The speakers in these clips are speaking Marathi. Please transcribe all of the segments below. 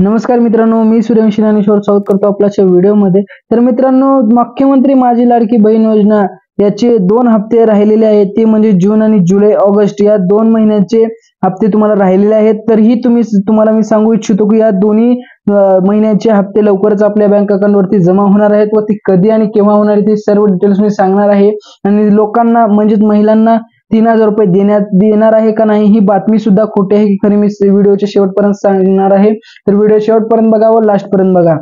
नमस्कार मित्रांनो, मी सूर्यवंशी ज्ञानेश्वर स्वागत करतो आपल्याच्या व्हिडिओमध्ये। तर मित्रांनो, मुख्यमंत्री माझी लाडकी बहीण योजना याचे 2 हप्ते राहिलेले आहेत, ते म्हणजे जून आणि जुलै ऑगस्ट या 2 महिन्याचे हप्ते तुम्हाला राहिलेले आहेत। तर ही तुम्हाला मी सांगू इच्छितो की या दोन्ही महिन्याचे हप्ते लवकरच आपल्या बँक अकाउंट वरती जमा होणार आहेत व ती कधी आणि केव्हा होणार आहे ते सर्व डिटेल्स मी सांगणार आहे। आणि लोकांना म्हणजे महिलांना 3000 रुपये देणार आहे का नाही ही बातमी सुद्धा खोटी आहे की खरी मी व्हिडिओच्या शेवटपर्यंत सांगणार आहे। तर व्हिडिओ शेवटपर्यंत बघा व लास्ट पर्यंत बघा।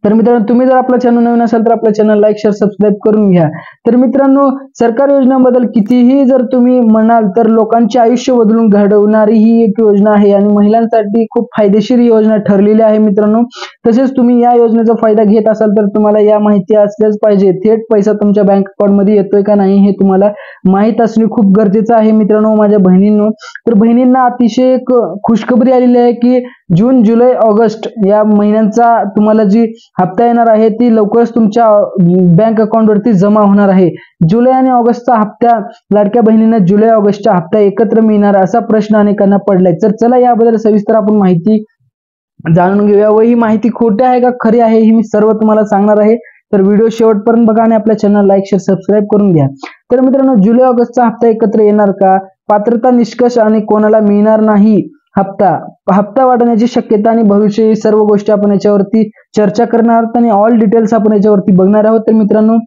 तर मित्रांनो, तुम्ही जर आपला चॅनल नवीन असाल तर आपल्या चॅनल लाईक शेअर सबस्क्राइब करून घ्या। तर मित्रांनो, सरकार योजनांबद्दल कितीही जर तुम्ही म्हणाल तर लोकांचे आयुष्य बदलून घडवणारी ही एक योजना आहे आणि महिलांसाठी खूप फायदेशीर योजना ठरलेली आहे मित्रांनो। तसेच तुम्ही या योजनेचा फायदा घेत असाल तर तुम्हाला या माहिती असल्याच पाहिजे, थेट पैसा तुमच्या बँक अकाउंट मध्ये येतोय का नाही हे तुम्हाला माहित असणे खूप गरजेचं आहे मित्रांनो, माझ्या बहिणींनो। तर बहिणींना अतिशय एक खुशखबरी आलेली आहे की जून जुलै ऑगस्ट या महिन्यांचा तुम्हाला जी हप्ता येणार आहे ती लवकरच तुमच्या बँक अकाउंट वरती जमा होणार आहे। जुलै आणि ऑगस्टचा हप्ता लाडक्या बहिणींना जुलै ऑगस्टचा हप्ता एकत्र मिळणार असा प्रश्न अनेकांना पडलाय। तर चला याबद्दल सविस्तर आपण माहिती जाणून घेऊया व ही माहिती खोटी आहे का खरी आहे ही मी सर्व तुम्हाला सांगणार आहे। तर व्हिडिओ शेवटपर्यंत बघा आणि आपल्या चॅनल लाईक शेअर सबस्क्राइब करून घ्या। तर मित्रांनो, जुलै ऑगस्टचा हप्ता एकत्र येणार का, पात्रता निष्कर्ष आणि कोणाला मिळणार नाही हप्ता वाढण्याची शक्यता आणि भविष्य ही सर्व गोष्टी आपण याच्यावरती चर्चा करणार आहोत आणि ऑल डिटेल्स आपण याच्यावरती बघणार आहोत। तर मित्रांनो,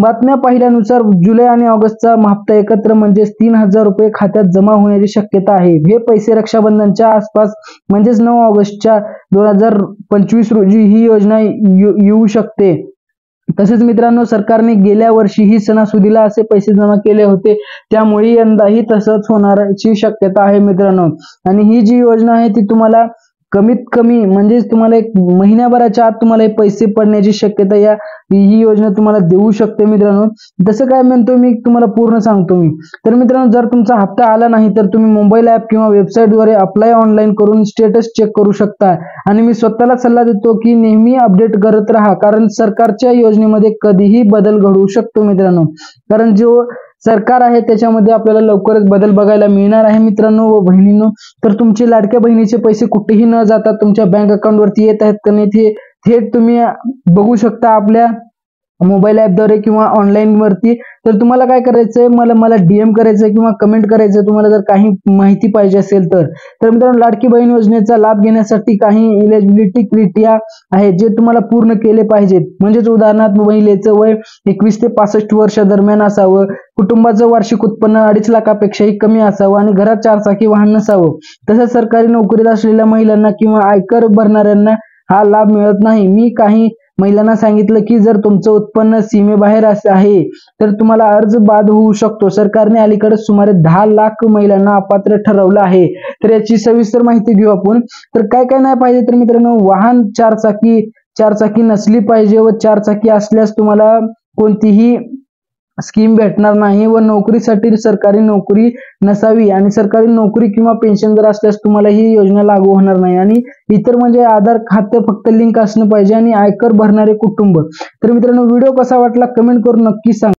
बातम्या पाहिल्यानुसार जुलै आणि ऑगस्टचा हप्ता एकत्र म्हणजे 3000 रुपये खात्यात जमा होण्याची शक्यता आहे। हे पैसे रक्षाबंधनच्या आसपास म्हणजेच 9 ऑगस्टच्या 2025 रोजी ही योजना येऊ शकते। तसेच मित्रांनो, सरकारने गेल्या वर्षीही सणासुदीला असे पैसे जमा केले होते, त्यामुळे यंदाही तसंच होण्याची शक्यता आहे मित्रांनो। आणि ही जी योजना आहे ती तुम्हाला कमीत कमी म्हणजे तुम्हाला एक महिन्याभराच्या आत तुम्हाला हे पैसे पडण्याची शक्यता ही योजना तुम्हाला देऊ शकते मित्रांनो। तसं काय म्हणतो मी तुम्हाला पूर्ण सांगतो मी। तर मित्रांनो, जर तुमचा हप्ता आला नाही तर तुम्ही मोबाईल ऍप किंवा वेबसाईट द्वारे अप्लाय ऑनलाईन करून स्टेटस चेक करू शकता। आणि मी स्वतःला सल्ला देतो की नेहमी अपडेट करत राहा, कारण सरकारच्या योजनेमध्ये कधीही बदल घडू शकतो मित्रांनो। कारण जो सरकार आहे त्याच्यामध्ये आपल्याला लवकरच बदल बघायला मिळणार आहे मित्रांनो व बहिणींनो। तर तुमचे लाडक्या बहिणीचे पैसे कुठेही न जाता तुमच्या बँक अकाउंट वरती येत आहेत का नाही ते थेट तुम्ही बघू शकता आपल्या मोबाईल ऍप द्वारे किंवा ऑनलाईन वरती। तर तुम्हाला काय करायचंय, मला डीएम करायचंय किंवा कमेंट करायचंय तुम्हाला जर काही माहिती पाहिजे असेल तर। तर मित्रांनो, लाडकी बहीण योजनेचा लाभ घेण्यासाठी काही एलिजिबिलिटी क्रायटेरिया आहेत जे तुम्हाला पूर्ण केले पाहिजेत। म्हणजेच उदाहरणार्थ, महिलेचं वय 21 ते 65 वर्ष दरम्यान असावं, कुटुंबाचं वार्षिक उत्पन्न 2.5 लाखापेक्षाही कमी असावं आणि घरात 4 चाकी वाहन नसावं। तसंच सरकारी नोकरीत असलेल्या महिलांना किंवा आयकर भरणाऱ्यांना हा लाभ मिळत नाही। मी काही महिलांना सांगितलं की जर तुमचं उत्पन्न सीमेबाहेर आहे तर तुम्हाला अर्ज बाद होऊ शकतो। सरकारने अलीकडे सुमारे 10 लाख महिलांना अपात्र ठरवलं आहे। तर याची सविस्तर माहिती घेऊ आपण। तर काय काय नाही पाहिजे तर मित्रांनो, वाहन 4 चाकी नसली पाहिजे व 4 चाकी असल्यास तुम्हाला कोणतीही स्कीम भेटणार नाही व नोकरीसाठी सरकारी नोकरी नसावी आणि सरकारी नोकरी किंवा पेन्शन जर असल्यास तुम्हाला ही योजना लागू होणार नाही। आणि इतर म्हणजे आधार खाते फक्त लिंक असणं पाहिजे आणि आयकर भरणारे कुटुंब। तर मित्रांनो, व्हिडिओ कसा वाटला कमेंट करून नक्की सांगा।